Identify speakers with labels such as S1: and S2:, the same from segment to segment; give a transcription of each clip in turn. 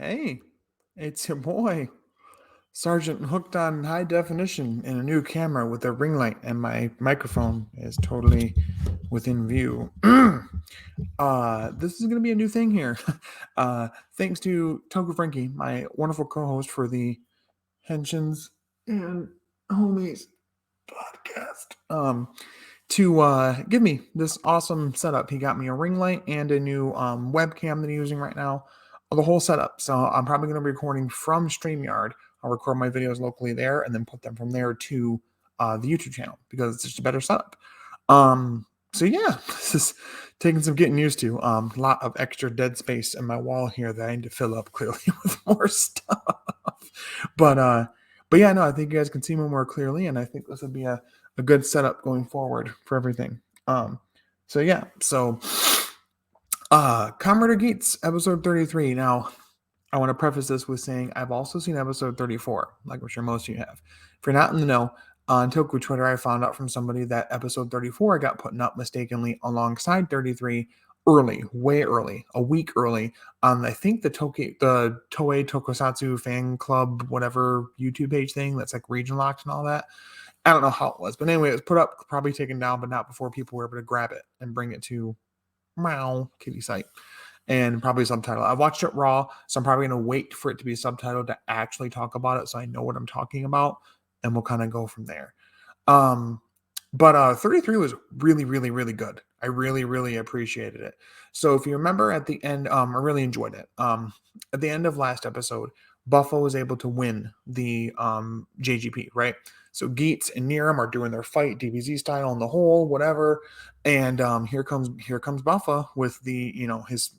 S1: Hey, it's your boy, Sergeant hooked on high definition in a new camera with a ring light, and my microphone is totally within view. This is going to be a new thing here. Thanks to Toku Frankie, my wonderful co host for the Henshins and Homies podcast. To give me this awesome setup. He got me a ring light and a new webcam that he's using right now. The whole setup. So I'm probably going to be recording from StreamYard. I'll record my videos locally there and then put them from there to the YouTube channel because it's just a better setup. So yeah, this is taking some getting used to. A lot of extra dead space in my wall here that I need to fill up clearly with more stuff. But yeah, no, I think you guys can see me more clearly, and I think this would be a good setup going forward for everything. So yeah, so Comrade Geats, episode 33. Now, I want to preface this with saying I've also seen episode 34, like I'm sure most of you have. If you're not in the know, on Toku Twitter, I found out from somebody that episode 34 got put up mistakenly alongside 33 early, way early, a week early on, I think, the Toei Tokusatsu fan club, whatever YouTube page thing that's like region locked and all that. I don't know how it was, but anyway, it was put up, probably taken down, but not before people were able to grab it and bring it to Meow Kitty site and probably subtitle. I watched it raw, so I'm probably going to wait for it to be subtitled to actually talk about it so I know what I'm talking about, and we'll kind of go from there. But 33 was really, really, really good. I really, really appreciated it. So if you remember at the end, I really enjoyed it. At the end of last episode, Buffalo was able to win the JGP, right? So Geats and Niram are doing their fight, DBZ style in the hole, whatever. And here comes Buffa with the, his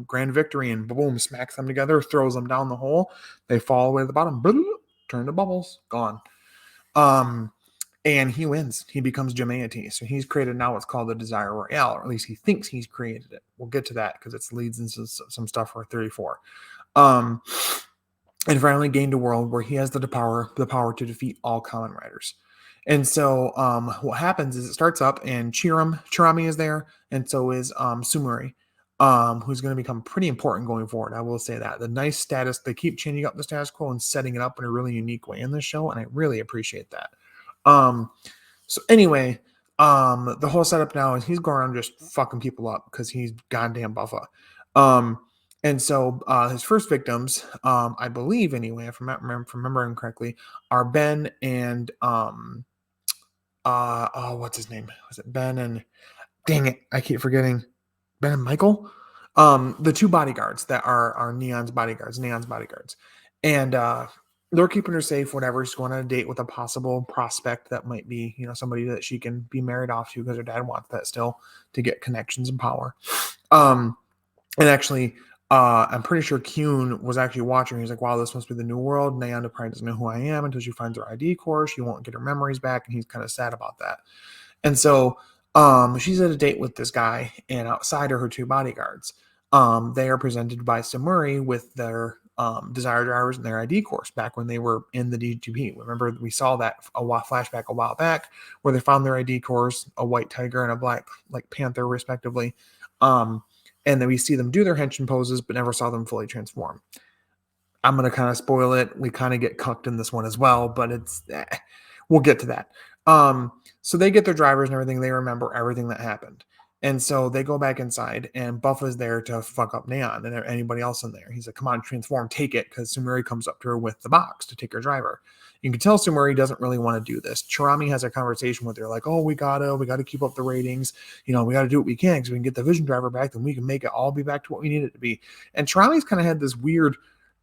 S1: grand victory, and boom, smacks them together, throws them down the hole. They fall away to the bottom, turn to bubbles, gone. And he wins. He becomes Jamaeati. So he's created now what's called the Desire Royale, or at least he thinks he's created it. We'll get to that because it leads into some stuff for 34. And finally gained a world where he has the power to defeat all Kamen Riders. And so what happens is it starts up, and Chirami is there, and so is Sumuri, who's going to become pretty important going forward. I will say that. The nice status, they keep changing up the status quo and setting it up in a really unique way in this show, and I really appreciate that. So anyway, the whole setup now is he's going around just fucking people up because he's goddamn Buffa. And so his first victims, I believe anyway, if I'm remembering correctly, are Ben and what's his name? Was it Ben and dang it, I keep forgetting. Ben and Michael? The two bodyguards that are Neon's bodyguards. And they're keeping her safe, whatever. She's going on a date with a possible prospect that might be, somebody that she can be married off to because her dad wants that still to get connections and power. And actually, I'm pretty sure Kyun was actually watching. He's like, wow, this must be the new world. Nayanda probably doesn't know who I am until she finds her ID core. She won't get her memories back, and he's kind of sad about that. And so she's at a date with this guy, and outside are her two bodyguards. They are presented by Samuri with their Desire drivers and their ID course back when they were in the DGP. Remember, we saw that flashback a while back where they found their ID course, a white tiger and a black panther, respectively. And then we see them do their henshin poses, but never saw them fully transform. I'm going to kind of spoil it. We kind of get cucked in this one as well, but we'll get to that. So they get their drivers and everything. They remember everything that happened. And so they go back inside, and Buffa's there to fuck up Neon and anybody else in there. He's like, come on, transform, take it, because Sumuri comes up to her with the box to take her driver. You can tell Sumuri doesn't really want to do this. Chirami has a conversation with her like, oh, we gotta keep up the ratings. We gotta do what we can because we can get the Vision driver back, then we can make it all be back to what we need it to be. And Chirami's kind of had this weird,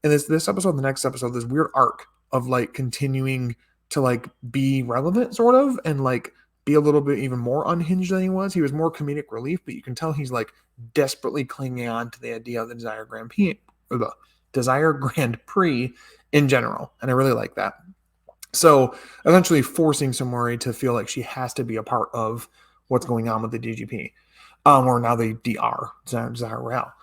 S1: in this episode, the next episode, this weird arc of continuing to be relevant sort of, and be a little bit even more unhinged than he was. He was more comedic relief, but you can tell he's desperately clinging on to the idea of the Desire Grand Prix in general. And I really like that. So eventually forcing Samuri to feel like she has to be a part of what's going on with the DGP, or now the DR, Desire Royale.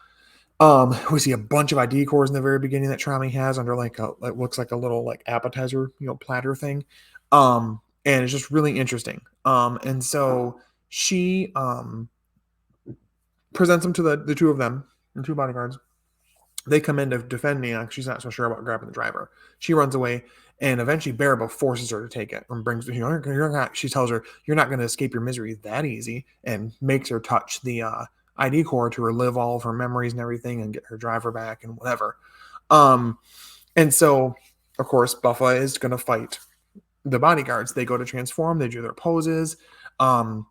S1: We see a bunch of ID cores in the very beginning that Trami has under looks like a little appetizer, platter thing. And it's just really interesting. And so she presents them to the two of them, the two bodyguards. They come in to defend Neon. She's not so sure about grabbing the driver. She runs away, and eventually Barabo forces her to take it and brings. You're not. She tells her, "You're not going to escape your misery that easy," and makes her touch the ID core to relive all of her memories and everything, and get her driver back and whatever. Um, and so, of course, Buffa is going to fight the bodyguards. They go to transform. They do their poses. John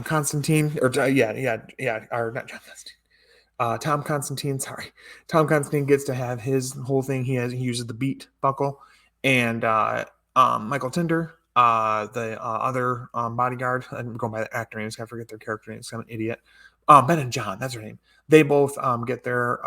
S1: Constantine, or or not John Constantine. Tom Constantine, sorry. Tom Constantine gets to have his whole thing. He uses the beat buckle, and Michael Tinder, the other bodyguard. I'm going by the actor names. I forget their character names. I'm an idiot. Ben and John, that's her name. They both get their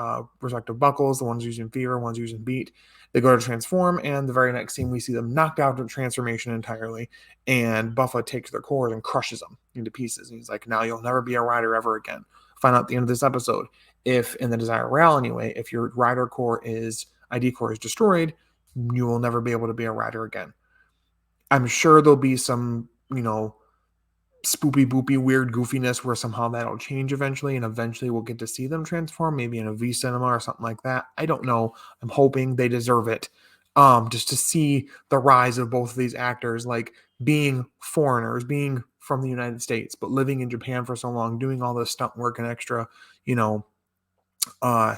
S1: respective buckles. The one's using fever, one's using beat. They go to transform, and the very next scene we see them knocked out of transformation entirely. And Buffa takes their cores and crushes them into pieces. And he's like, "Now you'll never be a rider ever again." Find out at the end of this episode if, in the Desire Real anyway, if your rider core is ID core is destroyed, you will never be able to be a rider again. I'm sure there'll be some, spoopy boopy weird goofiness where somehow that'll change eventually, and eventually we'll get to see them transform, maybe in a V cinema or something like that. I don't know. I'm hoping they deserve it. Just to see the rise of both of these actors, like being foreigners, being from the United States, but living in Japan for so long, doing all this stunt work and extra, uh,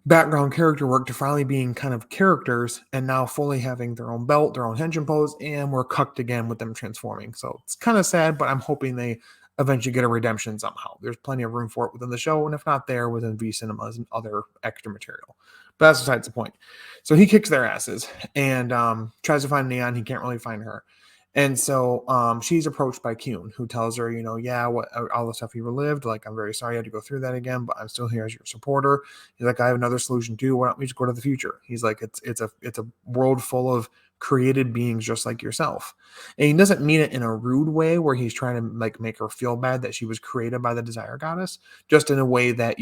S1: background character work, to finally being kind of characters and now fully having their own belt, their own henshin pose, and we're cucked again with them transforming. So it's kind of sad, but I'm hoping they eventually get a redemption somehow. There's plenty of room for it within the show, and if not there, within V cinemas and other extra material. But that's besides the point. So he kicks their asses and tries to find Neon. He can't really find her. And so she's approached by Kyun, who tells her, what all the stuff you relived. Like, I'm very sorry you had to go through that again, but I'm still here as your supporter. He's like, I have another solution too. Why don't we just go to the future? He's like, it's a world full of created beings just like yourself. And he doesn't mean it in a rude way where he's trying to like make her feel bad that she was created by the Desire Goddess, just in a way that,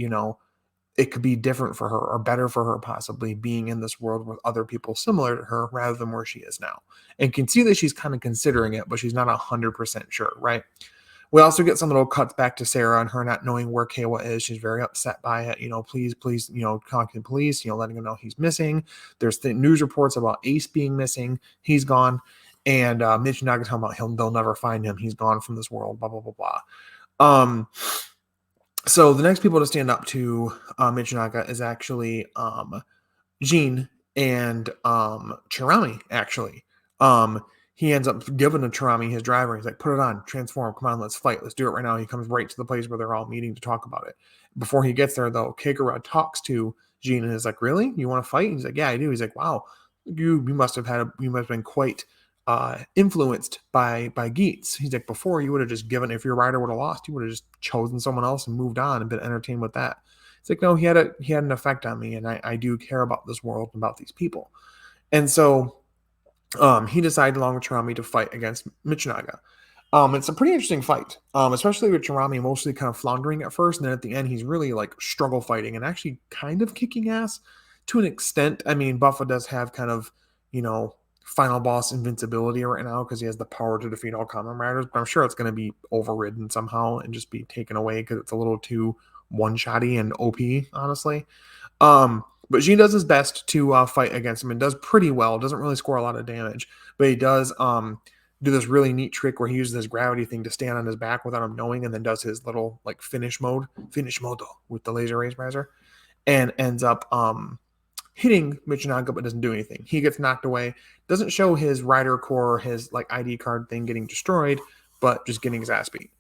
S1: it could be different for her or better for her, possibly being in this world with other people similar to her rather than where she is now. And can see that she's kind of considering it, but she's not 100% sure, right? We also get some little cuts back to Sarah and her not knowing where Kawa is. She's very upset by it. Please, contact the police, letting them know he's missing. There's the news reports about Ace being missing. He's gone. And Michinaga talking about they'll never find him. He's gone from this world, blah, blah, blah, blah. So the next people to stand up to Michinaga is actually Jin and Chirami, actually. He ends up giving to Chirami his driver. He's like, put it on, transform, come on, let's fight. Let's do it right now. He comes right to the place where they're all meeting to talk about it. Before he gets there, though, Kagura talks to Jin and is like, really? You want to fight? He's like, yeah, I do. He's like, wow, you must have been quite influenced by Geats. He's like, before you would have just given, if your rider would have lost, you would have just chosen someone else and moved on and been entertained with that. It's like, no, he had an effect on me, and I do care about this world and about these people. And so he decided, along with Chirami, to fight against Michinaga. It's a pretty interesting fight, especially with Chirami mostly kind of floundering at first, and then at the end he's really like struggle fighting and actually kind of kicking ass to an extent. I mean, Buffa does have kind of, final boss invincibility right now because he has the power to defeat all Kamen Riders, but I'm sure it's going to be overridden somehow and just be taken away because it's a little too one-shotty and OP, honestly. But Jin does his best to fight against him and does pretty well. Doesn't really score a lot of damage, but he does do this really neat trick where he uses his gravity thing to stand on his back without him knowing, and then does his little like finish modo with the laser razor, and ends up hitting Michinaga but doesn't do anything. He gets knocked away. Doesn't show his rider core, his like ID card thing getting destroyed, but just getting his ass beat.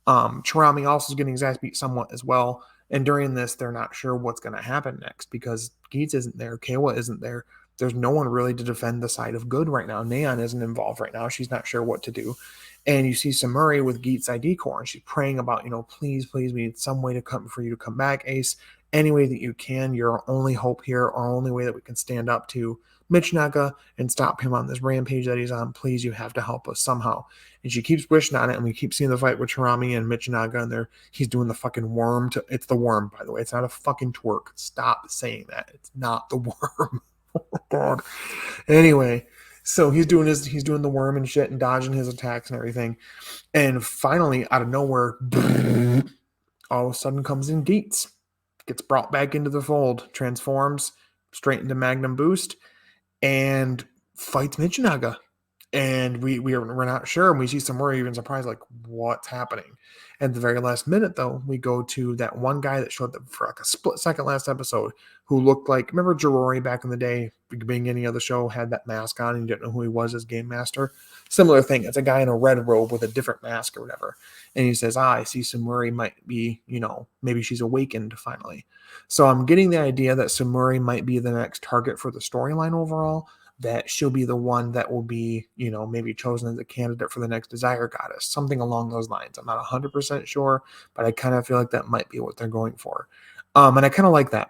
S1: Chirami also is getting his ass beat somewhat as well. And during this, they're not sure what's going to happen next because Geats isn't there. Kawa isn't there. There's no one really to defend the side of good right now. Neon isn't involved right now. She's not sure what to do. And you see Samuri with Geats ID core, and she's praying about, please, we need some way to come for you to come back, Ace. Any way that you can. You're our only hope here, our only way that we can stand up to Michinaga and stop him on this rampage that he's on. Please, you have to help us somehow. And she keeps wishing on it, and we keep seeing the fight with Chirami and Michinaga, and he's doing the fucking worm. It's the worm, by the way. It's not a fucking twerk. Stop saying that. It's not the worm. Oh, God. Anyway, so he's doing the worm and shit and dodging his attacks and everything. And finally, out of nowhere, all of a sudden comes in Geats gets brought back into the fold, transforms straight into Magnum Boost, and fights Michinaga. And we're not sure, and we see some more even surprised, like, what's happening. At the very last minute, though, we go to that one guy that showed up for like a split second last episode, who looked like, remember Jirori back in the day, beginning of the show, had that mask on and you didn't know who he was as Game Master. Similar thing. It's a guy in a red robe with a different mask or whatever. And he says, I see Sumuri might be, maybe she's awakened finally. So I'm getting the idea that Sumuri might be the next target for the storyline overall, that she'll be the one that will be, maybe chosen as a candidate for the next Desire Goddess, something along those lines. I'm not 100% sure, but I kind of feel like that might be what they're going for. And I kind of like that.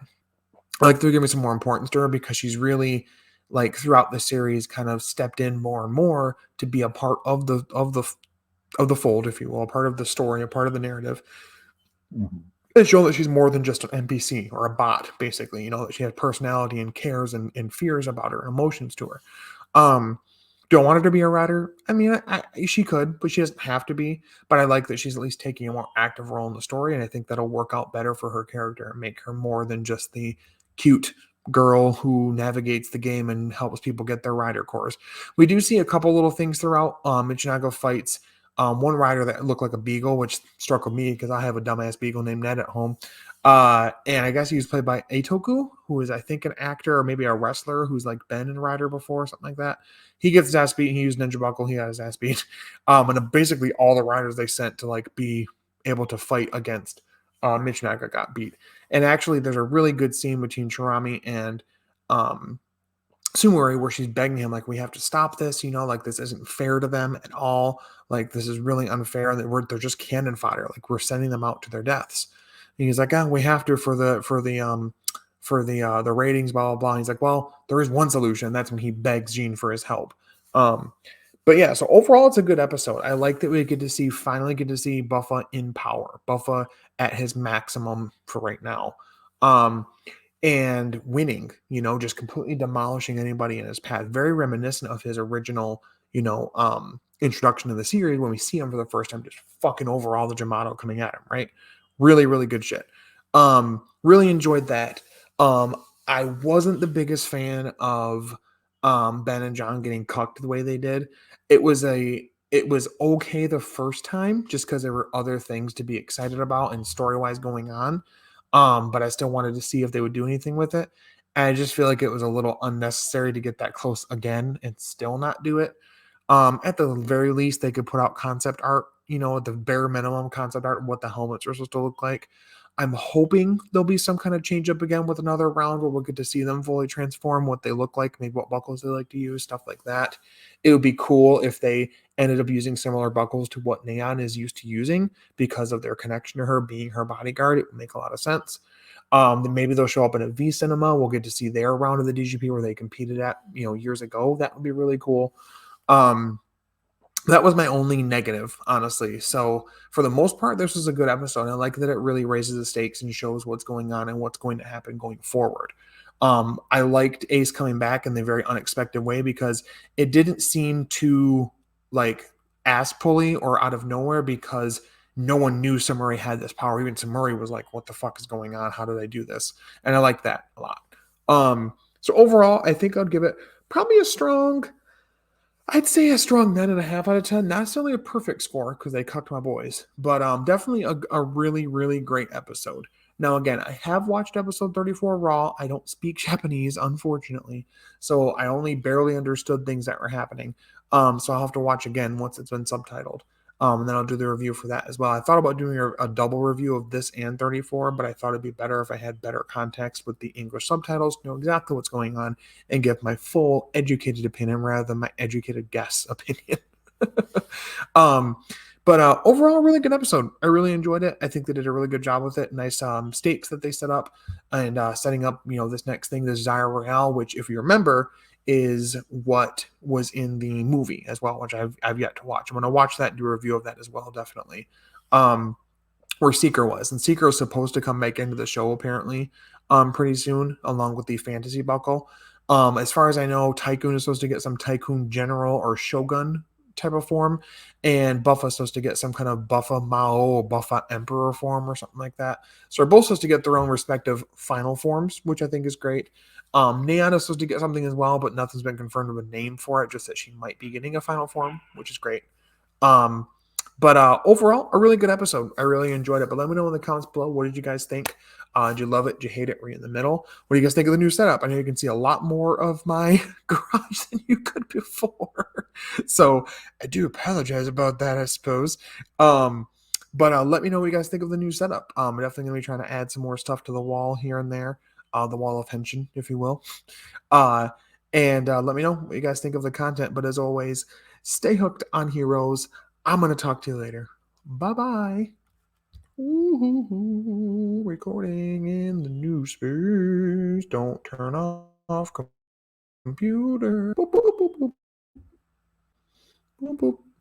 S1: I like they're giving some more importance to her, because she's really, like, throughout the series kind of stepped in more and more to be a part of the fold, if you will, a part of the story, a part of the narrative. Mm-hmm. And show that she's more than just an NPC or a bot, basically, that she has personality and cares and fears about her, emotions to her. Do I want her to be a writer? I mean, she could, but she doesn't have to be. But I like that she's at least taking a more active role in the story, and I think that'll work out better for her character and make her more than just the cute girl who navigates the game and helps people get their rider cores. We do see a couple little things throughout. Michinaga fights one rider that looked like a beagle, which struck with me because I have a dumbass beagle named Ned at home. And I guess he was played by Eitoku, who is, I think, an actor or maybe a wrestler who's like been in Rider before, something like that. He gets his ass beat, and he used Ninja Buckle. He got his ass beat. And basically all the riders they sent to like be able to fight against Michinaga got beat. And actually, there's a really good scene between Chirami and Sumuri where she's begging him, like, we have to stop this, like, this isn't fair to them at all. Like, this is really unfair. They're just cannon fodder. Like, we're sending them out to their deaths. And he's like, we have to for the ratings, blah, blah, blah. And he's like, well, there is one solution. That's when he begs Gene for his help. But yeah, so overall, it's a good episode. I like that we finally get to see Buffa in power. Buffa at his maximum for right now. And winning, just completely demolishing anybody in his path. Very reminiscent of his original, introduction to the series, when we see him for the first time, just fucking over all the Jamato coming at him, right? Really, really good shit. Really enjoyed that. I wasn't the biggest fan of Ben and John getting cucked the way they did. It was okay the first time, just because there were other things to be excited about and story-wise going on. But I still wanted to see if they would do anything with it. And I just feel like it was a little unnecessary to get that close again and still not do it. At the very least, they could put out concept art, at the bare minimum concept art, what the helmets are supposed to look like. I'm hoping there'll be some kind of change up again with another round where we'll get to see them fully transform, what they look like, maybe what buckles they like to use, stuff like that. It would be cool if they ended up using similar buckles to what Neon is used to using because of their connection to her being her bodyguard. It would make a lot of sense. Then maybe they'll show up in a V Cinema. We'll get to see their round of the DGP where they competed at, years ago. That would be really cool. That was my only negative, honestly. So for the most part, this was a good episode. I like that it really raises the stakes and shows what's going on and what's going to happen going forward. I liked Ace coming back in the very unexpected way, because it didn't seem too like ass pulley or out of nowhere, because no one knew Sumuri had this power. Even Sumuri was like, what the fuck is going on? How did I do this? And I like that a lot. So overall, I think I'd give it probably I'd say a strong 9.5 out of 10. Not necessarily a perfect score, because they cucked my boys, but definitely a really, really great episode. Now, again, I have watched episode 34 raw. I don't speak Japanese, unfortunately, so I only barely understood things that were happening. So I'll have to watch again once it's been subtitled. And then I'll do the review for that as well. I thought about doing a double review of this and 34, but I thought it'd be better if I had better context with the English subtitles to know exactly what's going on and give my full educated opinion rather than my educated guess opinion. But overall, really good episode. I really enjoyed it. I think they did a really good job with it. Nice stakes that they set up, and setting up, this next thing, the Desire Royale, which, if you remember, is what was in the movie as well, which I've yet to watch. I'm going to watch that and do a review of that as well, definitely. Where Seeker was. And Seeker is supposed to come back into the show, apparently, pretty soon, along with the Fantasy Buckle. As far as I know, Tycoon is supposed to get some Tycoon General or Shogun type of form, and Buffa's supposed to get some kind of Buffa Mao or Buffa Emperor form or something like that. So they're both supposed to get their own respective final forms, which I think is great. Neon is supposed to get something as well, but nothing's been confirmed with a name for it, just that she might be getting a final form, which is great. Um, but overall, a really good episode. I really enjoyed it. But let me know in the comments below, what did you guys think? Did you love it? Did you hate it? Were you in the middle? What do you guys think of the new setup? I know you can see a lot more of my garage than you could before. So I do apologize about that, I suppose. But let me know what you guys think of the new setup. I'm definitely going to be trying to add some more stuff to the wall here and there. The wall of tension, if you will. Uh, and let me know what you guys think of the content. But as always, stay hooked on Heroes. I'm going to talk to you later. Bye-bye. Ooh, recording in the new space. Don't turn off computer. Boop, boop, boop, boop. Boop, boop.